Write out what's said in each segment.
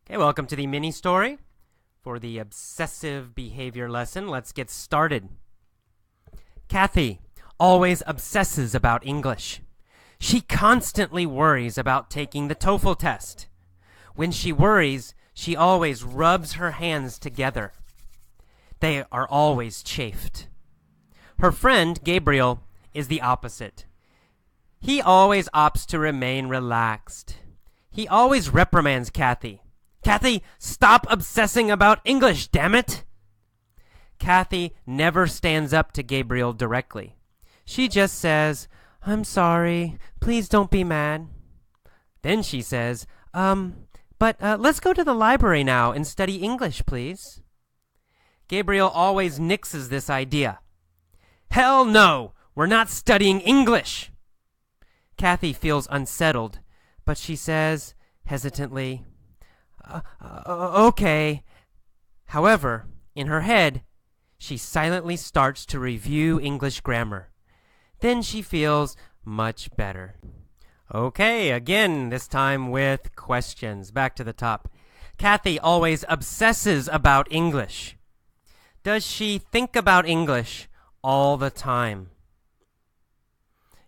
Okay, welcome to the mini story for the obsessive behavior lesson. Let's get started. Kathy always obsesses about English. She constantly worries about taking the TOEFL test. When she worries, she always rubs her hands together. They are always chafed. Her friend, Gabriel, is the opposite. He always opts to remain relaxed. He always reprimands Kathy. Kathy, stop obsessing about English, damn it! Kathy never stands up to Gabriel directly. She just says, I'm sorry, please don't be mad. Then she says, but let's go to the library now and study English, please. Gabriel always nixes this idea. Hell no, we're not studying English. Kathy feels unsettled, but she says, hesitantly, okay. However, in her head, she silently starts to review English grammar. Then she feels much better. Okay, again, this time with questions. Back to the top. Kathy always obsesses about English. Does she think about English all the time?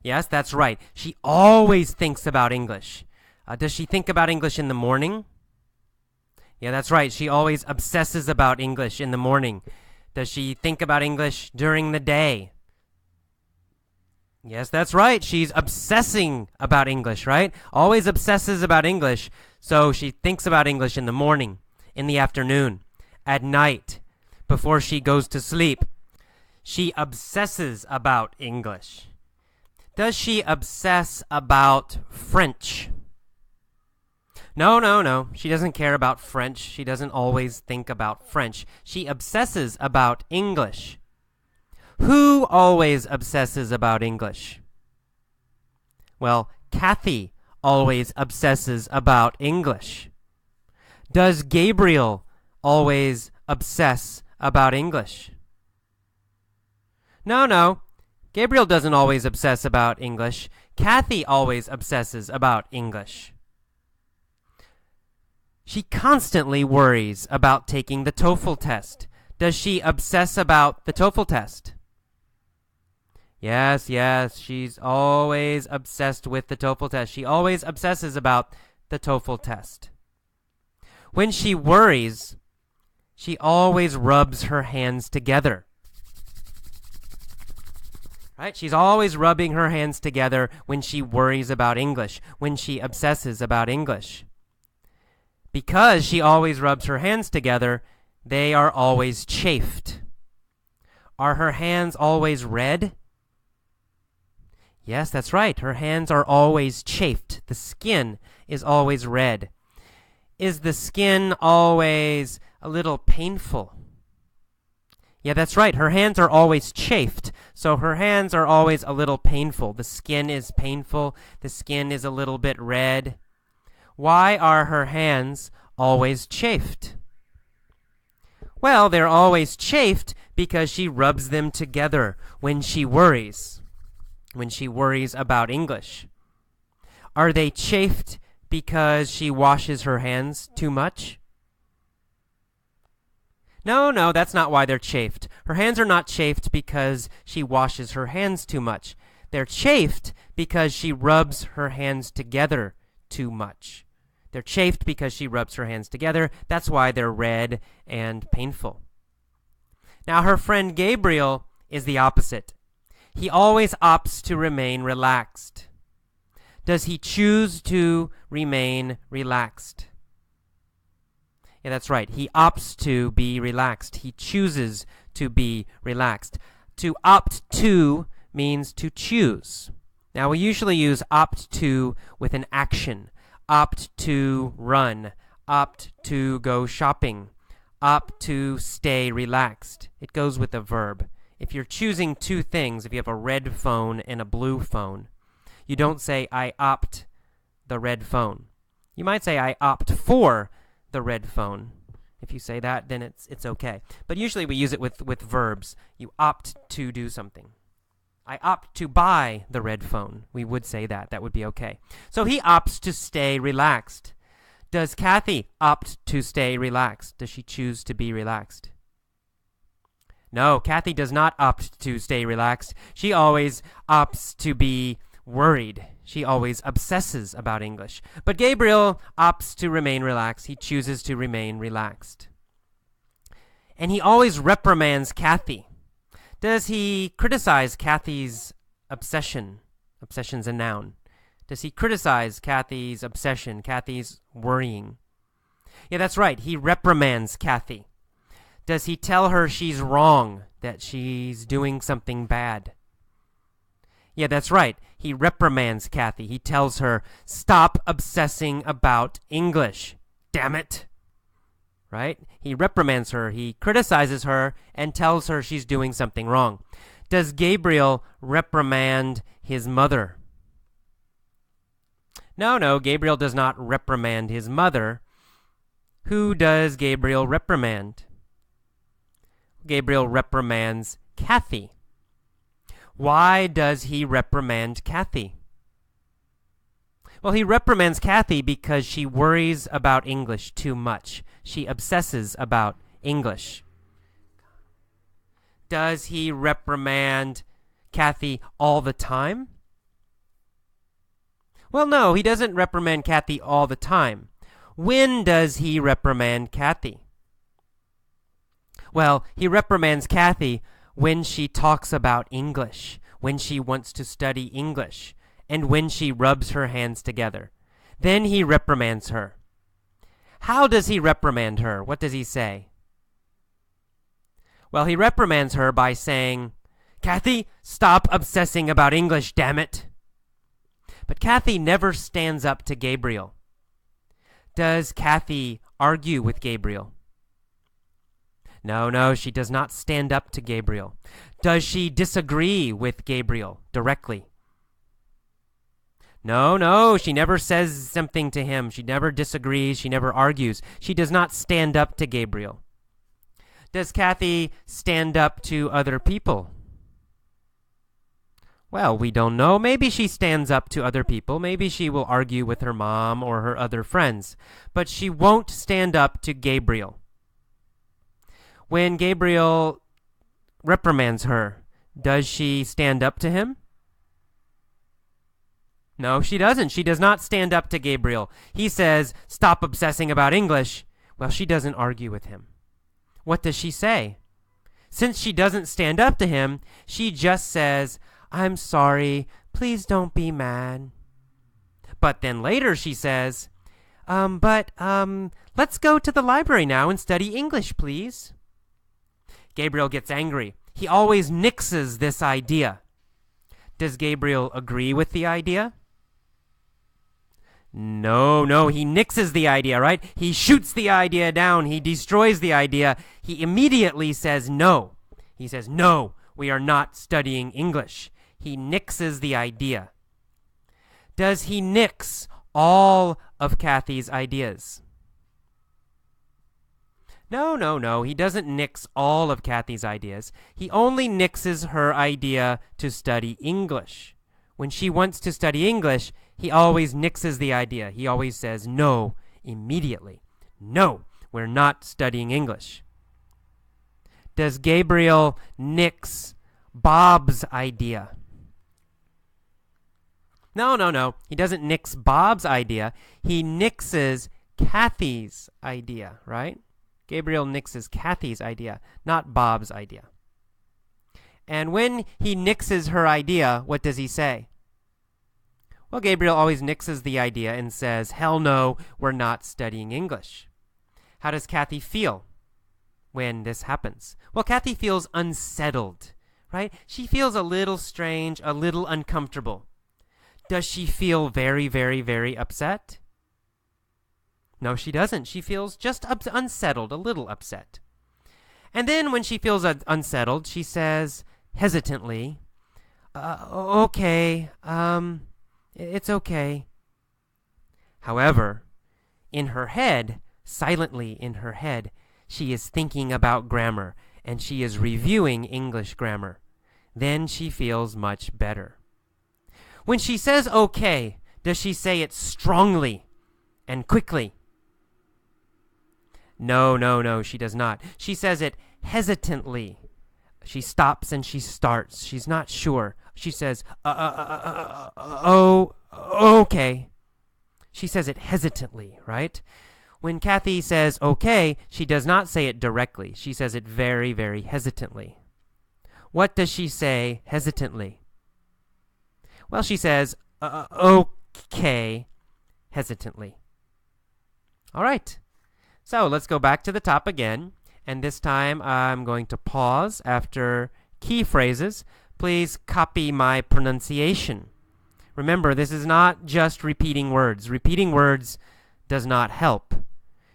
Yes, that's right. She always thinks about English. Does she think about English in the morning? Yeah, that's right. She always obsesses about English in the morning. Does she think about English during the day? Yes, that's right. She's obsessing about English, right? Always obsesses about English. So she thinks about English in the morning, in the afternoon, at night, before she goes to sleep. She obsesses about English. Does she obsess about French? No. She doesn't care about French. She doesn't always think about French. She obsesses about English. Who always obsesses about English? Well, Kathy always obsesses about English. Does Gabriel always obsess about English? No. Gabriel doesn't always obsess about English. Kathy always obsesses about English. She constantly worries about taking the TOEFL test. Does she obsess about the TOEFL test? Yes, she's always obsessed with the TOEFL test. She always obsesses about the TOEFL test. When she worries, she always rubs her hands together. Right? She's always rubbing her hands together when she worries about English, when she obsesses about English. Because she always rubs her hands together, they are always chafed. Are her hands always red? Yes, that's right. Her hands are always chafed. The skin is always red. Is the skin always a little painful? Yeah, that's right. Her hands are always chafed, so her hands are always a little painful. The skin is painful. The skin is a little bit red. Why are her hands always chafed? Well, they're always chafed because she rubs them together when she worries about English. Are they chafed because she washes her hands too much? No, that's not why they're chafed. Her hands are not chafed because she washes her hands too much. They're chafed because she rubs her hands together too much. They're chafed because she rubs her hands together. That's why they're red and painful. Now, her friend Gabriel is the opposite. He always opts to remain relaxed. Does he choose to remain relaxed? Yeah, that's right. He opts to be relaxed. He chooses to be relaxed. To opt to means to choose. Now, we usually use opt to with an action. Opt to run, opt to go shopping, opt to stay relaxed. It goes with a verb. If you're choosing two things, if you have a red phone and a blue phone, you don't say, I opt the red phone. You might say, I opt for the red phone. If you say that, then it's okay. But usually we use it with verbs. You opt to do something. I opt to buy the red phone. We would say that. That would be okay. So he opts to stay relaxed. Does Kathy opt to stay relaxed? Does she choose to be relaxed? No, Kathy does not opt to stay relaxed. She always opts to be worried. She always obsesses about English. But Gabriel opts to remain relaxed. He chooses to remain relaxed. And he always reprimands Kathy. Does he criticize Kathy's obsession? Obsession's a noun. Does he criticize Kathy's obsession, Kathy's worrying? Yeah, that's right. He reprimands Kathy. Does he tell her she's wrong, that she's doing something bad? Yeah, that's right. He reprimands Kathy. He tells her, stop obsessing about English. Damn it. Right? He reprimands her. He criticizes her and tells her she's doing something wrong. Does Gabriel reprimand his mother? No, Gabriel does not reprimand his mother. Who does Gabriel reprimand? Gabriel reprimands Kathy. Why does he reprimand Kathy? Well, he reprimands Kathy because she worries about English too much. She obsesses about English. Does he reprimand Kathy all the time? Well, no, he doesn't reprimand Kathy all the time. When does he reprimand Kathy? Well, he reprimands Kathy when she talks about English, when she wants to study English, and when she rubs her hands together. Then he reprimands her. How does he reprimand her? What does he say? Well, he reprimands her by saying, Kathy, stop obsessing about English, damn it. But Kathy never stands up to Gabriel. Does Kathy argue with Gabriel? No, she does not stand up to Gabriel. Does she disagree with Gabriel directly? No, she never says something to him. She never disagrees. She never argues. She does not stand up to Gabriel. Does Kathy stand up to other people? Well, we don't know. Maybe she stands up to other people. Maybe she will argue with her mom or her other friends. But she won't stand up to Gabriel. When Gabriel reprimands her, does she stand up to him? No, she doesn't. She does not stand up to Gabriel. He says, stop obsessing about English. Well, she doesn't argue with him. What does she say? Since she doesn't stand up to him, she just says, I'm sorry, please don't be mad. But then later she says, let's go to the library now and study English, please. Gabriel gets angry. He always nixes this idea. Does Gabriel agree with the idea? No, he nixes the idea, right? He shoots the idea down. He destroys the idea. He immediately says no. He says, no, we are not studying English. He nixes the idea. Does he nix all of Kathy's ideas? No, he doesn't nix all of Kathy's ideas. He only nixes her idea to study English. When she wants to study English, he always nixes the idea. He always says no immediately. No, we're not studying English. Does Gabriel nix Bob's idea? No. He doesn't nix Bob's idea. He nixes Kathy's idea, right? Gabriel nixes Kathy's idea, not Bob's idea. And when he nixes her idea, what does he say? Well, Gabriel always nixes the idea and says, hell no, we're not studying English. How does Kathy feel when this happens? Well, Kathy feels unsettled, right? She feels a little strange, a little uncomfortable. Does she feel very, very, very upset? No, she doesn't. She feels just unsettled, a little upset. And then when she feels unsettled, she says hesitantly, okay, it's okay. However, in her head, silently in her head, she is thinking about grammar, and she is reviewing English grammar. Then she feels much better. When she says okay, does she say it strongly and quickly? No, no, no, she does not. She says it hesitantly. She stops and she starts. She's not sure. She says, oh, okay. She says it hesitantly, right? When Kathy says okay, she does not say it directly. She says it very, very hesitantly. What does she say hesitantly? Well, she says okay hesitantly. All right. So let's go back to the top again. And this time I'm going to pause after key phrases. Please copy my pronunciation. Remember, this is not just repeating words. Repeating words does not help.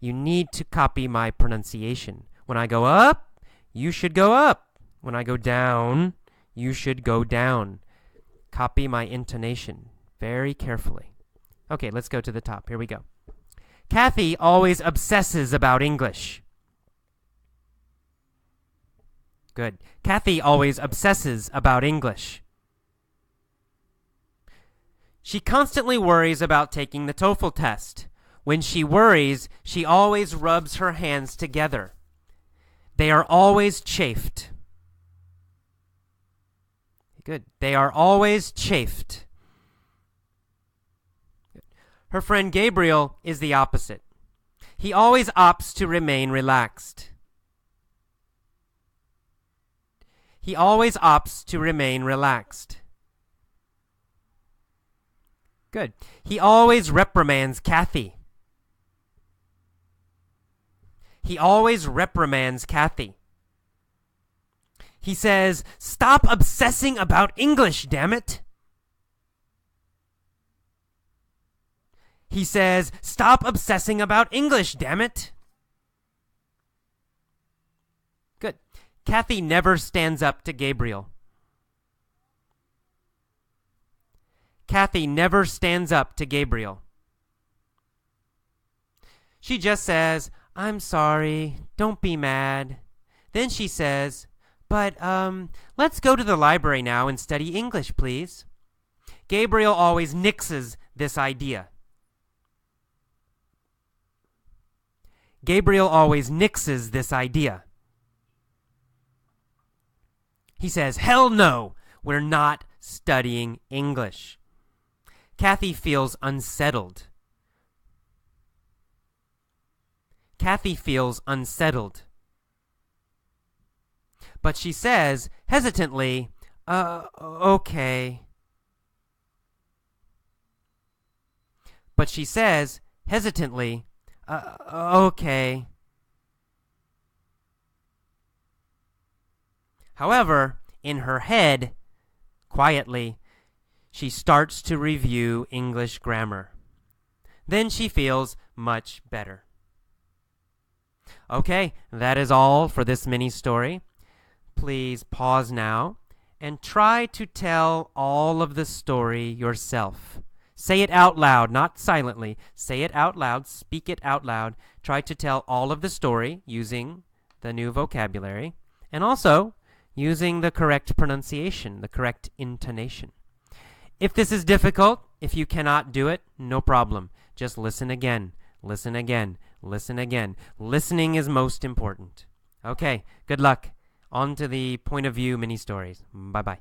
You need to copy my pronunciation. When I go up, you should go up. When I go down, you should go down. Copy my intonation very carefully. Okay, let's go to the top. Here we go. Kathy always obsesses about English. Good. Kathy always obsesses about English. She constantly worries about taking the TOEFL test. When she worries, she always rubs her hands together. They are always chafed. Good. They are always chafed. Good. Her friend Gabriel is the opposite. He always opts to remain relaxed. He always opts to remain relaxed. Good. He always reprimands Kathy. He always reprimands Kathy. He says, "Stop obsessing about English, damn it." He says, "Stop obsessing about English, damn it." Good. Kathy never stands up to Gabriel. Kathy never stands up to Gabriel. She just says, "I'm sorry, don't be mad." Then she says, "But, let's go to the library now and study English, please." Gabriel always nixes this idea. Gabriel always nixes this idea. He says, "Hell no, we're not studying English." Kathy feels unsettled. Kathy feels unsettled. But she says, hesitantly, okay. But she says, hesitantly, okay. However, in her head, quietly, she starts to review English grammar. Then she feels much better. Okay, that is all for this mini story. Please pause now and try to tell all of the story yourself. Say it out loud, not silently. Say it out loud, speak it out loud. Try to tell all of the story using the new vocabulary and also using the correct pronunciation, the correct intonation. If this is difficult, if you cannot do it, no problem. Just listen again, listen again, listen again. Listening is most important. Okay, good luck. On to the point of view mini stories. Bye-bye.